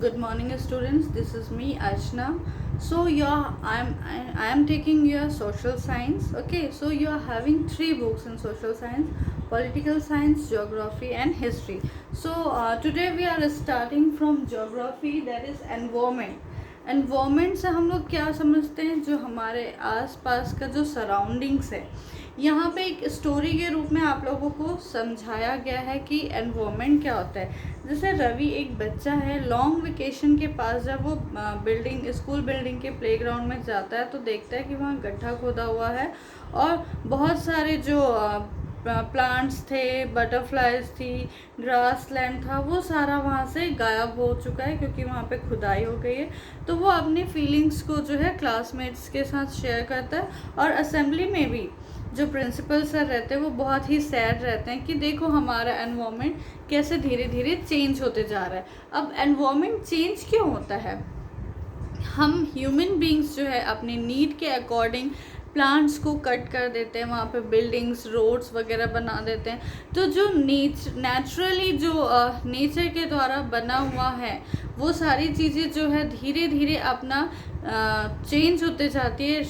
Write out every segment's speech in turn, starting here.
Good morning, students. This is me, Archana. So I am taking your social science. Okay, so you are having three books in social science: political science, geography, and history. So today we are starting from geography, that is environment. Environment से हम लोग क्या समझते हैं, जो हमारे आसपास का जो सराउंडिंग्स है, यहाँ पे एक स्टोरी के रूप में आप लोगों को समझाया गया है कि एनवायरमेंट क्या होता है। जैसे रवि एक बच्चा है, लॉन्ग वेकेशन के पास जब वो स्कूल बिल्डिंग के प्लेग्राउंड में जाता है तो देखता है कि वहाँ गड्ढा खोदा हुआ है और बहुत सारे जो प्लांट्स थे, बटरफ्लाइज थी, ग्रास लैंड था, वो सारा वहाँ से गायब हो चुका है क्योंकि वहाँ पे खुदाई हो गई है। तो वो अपनी फीलिंग्स को जो है क्लासमेट्स के साथ शेयर करता है और असेंबली में भी जो प्रिंसिपल सर रहते हैं वो बहुत ही सैड रहते हैं कि देखो हमारा एनवायरनमेंट कैसे धीरे धीरे चेंज होते जा रहा है। अब एनवायरनमेंट चेंज क्यों होता है? हम ह्यूमन बींग्स जो है अपनी नीड के अकॉर्डिंग प्लांट्स को कट कर देते हैं, वहाँ पे बिल्डिंग्स, रोड्स वगैरह बना देते हैं। तो जो नेचुरली जो नेचर के द्वारा बना हुआ है वो सारी चीज़ें जो है धीरे धीरे अपना चेंज होते जाती है,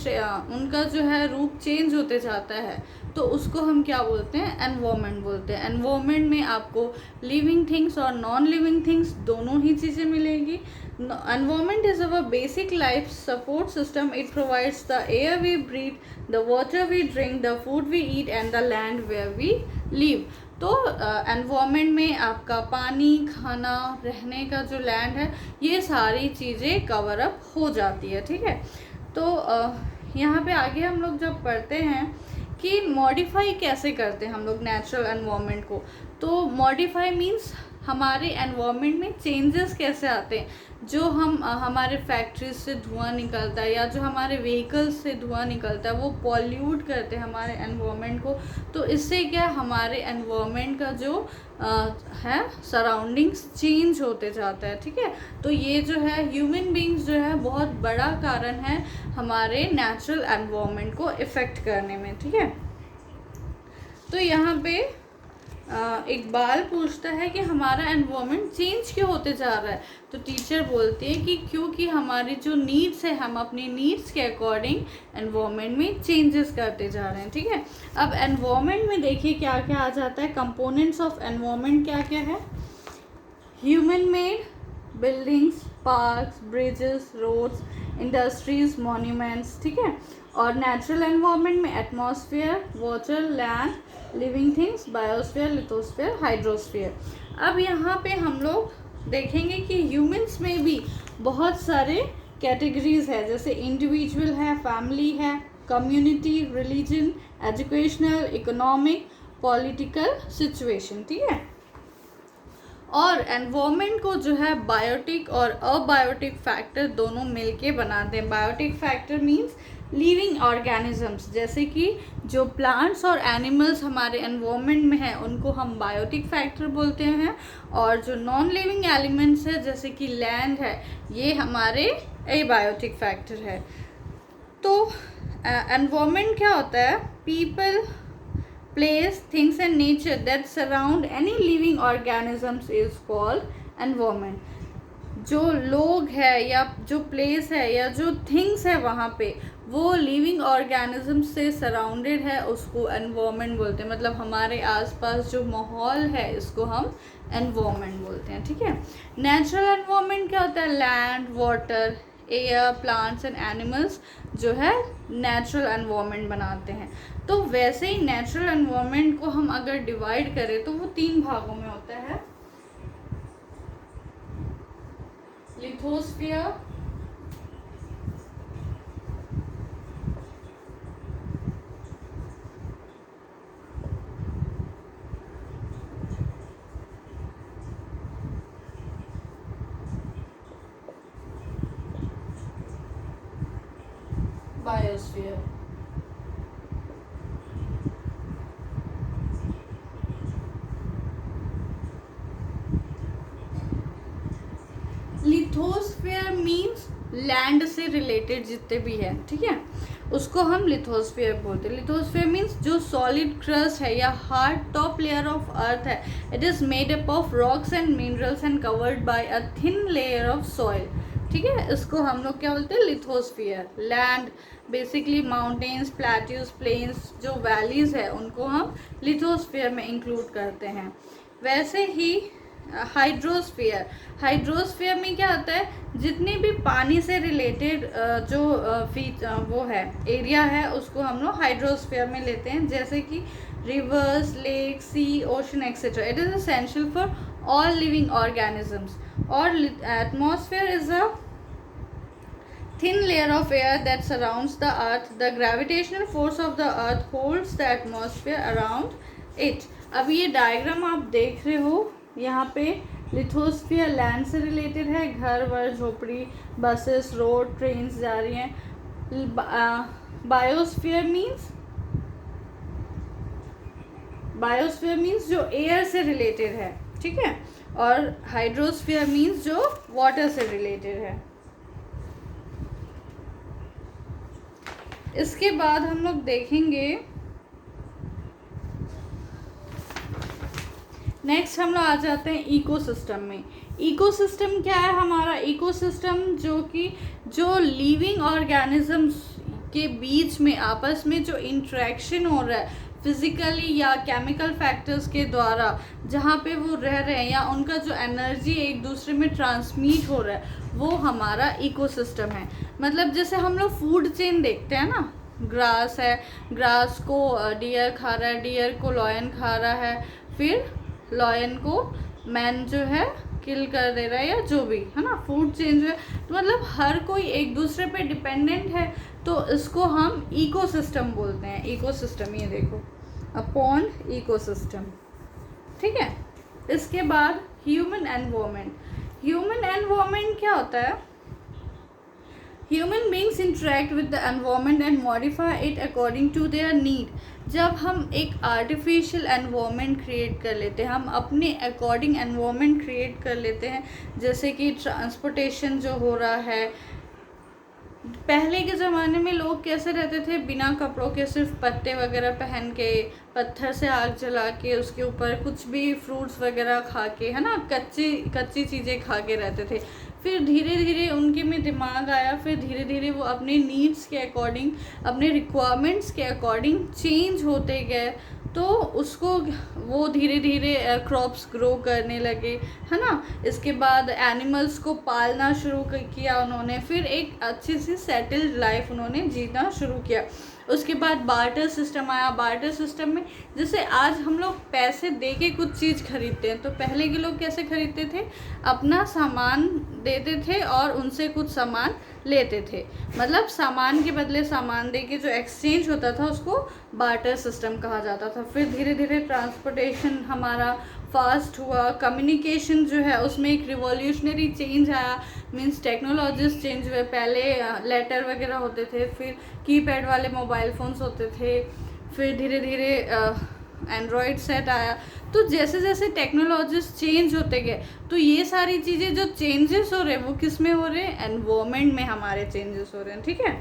उनका जो है रूप चेंज होते जाता है। तो उसको हम क्या बोलते हैं? एनवायरनमेंट बोलते हैं। एनवायरनमेंट में आपको लिविंग थिंग्स और नॉन लिविंग थिंग्स दोनों ही चीज़ें मिलेगी। Environment is our basic life support system. It provides the air we breathe, the water we drink, the food we eat and the land where we live. तो environment में आपका पानी, खाना, रहने का जो लैंड है, ये सारी चीज़ें कवर अप हो जाती है। ठीक है, तो यहाँ पे आगे हम लोग जब पढ़ते हैं कि मॉडिफाई कैसे करते हैं हम लोग नेचुरल एनवायरनमेंट को, तो मॉडिफाई मीन्स हमारे एनवायरनमेंट में चेंजेस कैसे आते हैं। जो हम हमारे फैक्ट्रीज से धुआं निकलता है या जो हमारे व्हीकल्स से धुआं निकलता है वो पॉल्यूट करते हैं हमारे एनवायरनमेंट को। तो इससे क्या हमारे एनवायरनमेंट का जो है सराउंडिंग्स चेंज होते जाता है। ठीक है, तो ये जो है ह्यूमन बींग्स जो है बहुत बड़ा कारण है हमारे नेचुरल एनवायरनमेंट को इफ़ेक्ट करने में। ठीक है, तो यहाँ पे इकबाल पूछता है कि हमारा एनवायरनमेंट चेंज क्यों होते जा रहा है। तो टीचर बोलती है कि क्योंकि हमारी जो नीड्स है, हम अपनी नीड्स के अकॉर्डिंग एनवायरनमेंट में चेंजेस करते जा रहे हैं। ठीक है, अब एनवायरनमेंट में देखिए क्या क्या आ जाता है। कंपोनेंट्स ऑफ एनवायरनमेंट क्या क्या है? Human made buildings, parks, bridges, roads, industries, monuments. ठीक है, और नेचुरल एनवायरनमेंट में atmosphere, water, land, living things, biosphere, lithosphere, hydrosphere. अब यहाँ पे हम लोग देखेंगे कि ह्यूमंस में भी बहुत सारे कैटेगरीज है, जैसे इंडिविजुअल है, फैमिली है, community, religion, educational, economic, political situation. ठीक है, और एनवायरनमेंट को जो है बायोटिक और अबायोटिक फैक्टर दोनों मिलके बनाते हैं। Biotic factor means living organisms, जैसे कि जो प्लांट्स और एनिमल्स हमारे एनवायरनमेंट में हैं उनको हम बायोटिक फैक्टर बोलते हैं, और जो नॉन लिविंग एलिमेंट्स है जैसे कि लैंड है, ये हमारे एबायोटिक फैक्टर है। तो एनवायरनमेंट क्या होता है? People, place, things and nature that surround any living organisms is called environment. जो लोग है या जो प्लेस है या जो थिंग्स है वहाँ पे वो लिविंग ऑर्गेनिज्म से सराउंडेड है, उसको एनवायरनमेंट बोलते हैं। मतलब हमारे आसपास जो माहौल है इसको हम एनवायरनमेंट बोलते हैं। ठीक है, नेचुरल एनवायरनमेंट क्या होता है? Land, water, air, plants and animals जो है नेचुरल एनवायरनमेंट बनाते हैं। तो वैसे ही नेचुरल एनवायरनमेंट को हम अगर डिवाइड करें तो वो 3 भागों में होता है: lithosphere, biosphere. Lithosphere means land से रिलेटेड जितने भी है। ठीक है, उसको हम लिथोस्फीयर बोलते हैं। लिथोस्फीयर मीन्स जो सॉलिड क्रस्ट है या hard top layer of earth है, it is made up of rocks and minerals and covered by a thin layer of soil. ठीक है, इसको हम लोग क्या बोलते हैं, lithosphere. Land basically mountains, plateaus, plains, जो वैलीज है उनको हम लिथोस्फीयर में इंक्लूड करते हैं। वैसे ही हाइड्रोस्फीयर, हाइड्रोस्फीयर में क्या होता है, जितनी भी पानी से रिलेटेड जो वो है एरिया है उसको हम लोग हाइड्रोस्फीयर में लेते हैं, जैसे कि rivers, lake, sea, ocean etcetera. It is essential for all living organisms. और atmosphere is a thin layer of air that surrounds the earth. The gravitational force of the earth holds the atmosphere around it. अब ये diagram आप देख रहे हो, यहाँ पे lithosphere land से रिलेटेड है, घर वर, झोपड़ी, बसेस, रोड, ट्रेन्स जा रही हैं। बायोस्फीयर मीन्स जो एयर से रिलेटेड है, ठीक है। और हाइड्रोस्फीयर मीन्स जो वाटर से रिलेटेड है। इसके बाद हम लोग देखेंगे, नेक्स्ट हम लोग आ जाते हैं इकोसिस्टम में। इकोसिस्टम क्या है हमारा? इकोसिस्टम जो लिविंग ऑर्गेनिजम्स के बीच में आपस में जो इंटरेक्शन हो रहा है फिजिकली या केमिकल फैक्टर्स के द्वारा, जहाँ पे वो रह रहे हैं या उनका जो एनर्जी एक दूसरे में ट्रांसमिट हो रहा है, वो हमारा इकोसिस्टम है। मतलब जैसे हम लोग फूड चेन देखते हैं ना, ग्रास है, ग्रास को डियर खा रहा है, डियर को लॉयन खा रहा है, फिर लॉयन को मैन जो है किल कर दे रहा है, या जो भी है ना, फूड चेन जो है। तो मतलब हर कोई एक दूसरे पे डिपेंडेंट है, तो इसको हम इकोसिस्टम बोलते हैं। इकोसिस्टम, ये देखो, अपॉन इकोसिस्टम, ठीक है। इसके बाद ह्यूमन एनवायरनमेंट। ह्यूमन एनवायरनमेंट क्या होता है? Human beings interact with the environment and modify it according to their need. जब हम एक आर्टिफिशियल एनवायरनमेंट क्रिएट कर लेते हैं, हम अपने अकॉर्डिंग एनवायरनमेंट क्रिएट कर लेते हैं, जैसे कि ट्रांसपोर्टेशन जो हो रहा है। पहले के ज़माने में लोग कैसे रहते थे? बिना कपड़ों के, सिर्फ पत्ते वगैरह पहन के, पत्थर से आग जला के, उसके ऊपर कुछ भी फ्रूट्स वगैरह खा के, है ना, कच्ची चीज़ें खा के रहते थे। फिर धीरे धीरे उनके में दिमाग आया, फिर धीरे धीरे वो अपने नीड्स के अकॉर्डिंग, अपने रिक्वायरमेंट्स के अकॉर्डिंग चेंज होते गए। तो उसको वो धीरे धीरे क्रॉप्स ग्रो करने लगे, है ना। इसके बाद एनिमल्स को पालना शुरू किया उन्होंने, फिर एक अच्छी सी सेटल्ड लाइफ उन्होंने जीना शुरू किया। उसके बाद बार्टर सिस्टम आया। बार्टर सिस्टम में जैसे आज हम लोग पैसे दे के कुछ चीज़ खरीदते हैं, तो पहले के लोग कैसे खरीदते थे? अपना सामान देते थे और उनसे कुछ सामान लेते थे। मतलब सामान के बदले सामान दे के जो एक्सचेंज होता था उसको बार्टर सिस्टम कहा जाता था। फिर धीरे धीरे ट्रांसपोर्टेशन हमारा फास्ट हुआ, कम्युनिकेशन जो है उसमें एक रिवॉल्यूशनरी चेंज आया, मीन्स टेक्नोलॉजीज चेंज हुए। पहले लेटर वगैरह होते थे, फिर कीपैड वाले मोबाइल फ़ोन्स होते थे, फिर धीरे धीरे एंड्रॉयड सेट आया। तो जैसे जैसे टेक्नोलॉजीज चेंज होते गए, तो ये सारी चीज़ें जो चेंजेस हो रहे हैं वो किस में हो रहे हैं? एनवायरनमेंट में हमारे चेंजेस हो रहे हैं, ठीक है।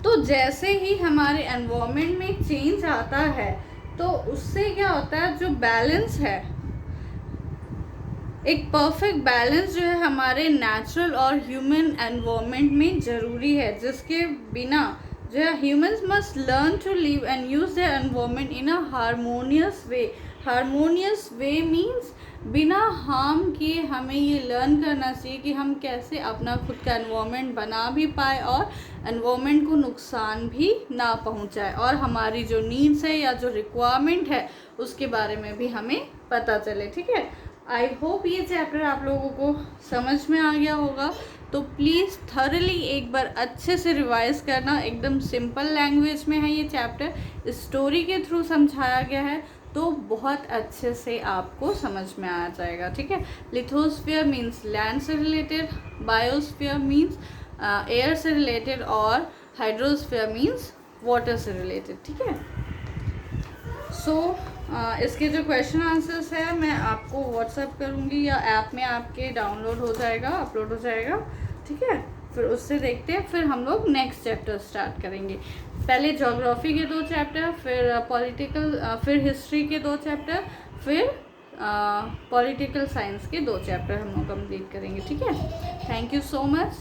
तो जैसे ही हमारे एनवायरनमेंट में चेंज आता है, तो उससे क्या होता है, जो बैलेंस है, एक परफेक्ट बैलेंस जो है हमारे नेचुरल और ह्यूमन एनवायरनमेंट में ज़रूरी है, जिसके बिना जो है humans must learn to live and use their environment in a harmonious way. Harmonious way means बिना हार्म किए हमें ये लर्न करना चाहिए कि हम कैसे अपना खुद का एनवायरनमेंट बना भी पाए और एनवायरनमेंट को नुकसान भी ना पहुंचाए, और हमारी जो नीड्स है या जो रिक्वायरमेंट है उसके बारे में भी हमें पता चले, ठीक है। आई होप ये चैप्टर आप लोगों को समझ में आ गया होगा। तो प्लीज़ थॉरली एक बार अच्छे से रिवाइज करना। एकदम सिंपल लैंग्वेज में है ये चैप्टर, स्टोरी के थ्रू समझाया गया है, तो बहुत अच्छे से आपको समझ में आ जाएगा, ठीक है। लिथोस्फीयर मीन्स लैंड से रिलेटेड, बायोस्फीयर मीन्स एयर से रिलेटेड, और हाइड्रोस्फीयर मीन्स वाटर से रिलेटेड, ठीक है। सो इसके जो क्वेश्चन आंसर्स है मैं आपको व्हाट्सएप करूँगी, या ऐप में आपके डाउनलोड हो जाएगा, अपलोड हो जाएगा, ठीक है। फिर उससे देखते हैं, फिर हम लोग नेक्स्ट चैप्टर स्टार्ट करेंगे। पहले ज्योग्राफी के 2 चैप्टर, फिर पॉलिटिकल, फिर हिस्ट्री के 2 चैप्टर, फिर पॉलिटिकल साइंस के 2 चैप्टर हम लोग कंप्लीट करेंगे, ठीक है। Thank you so much.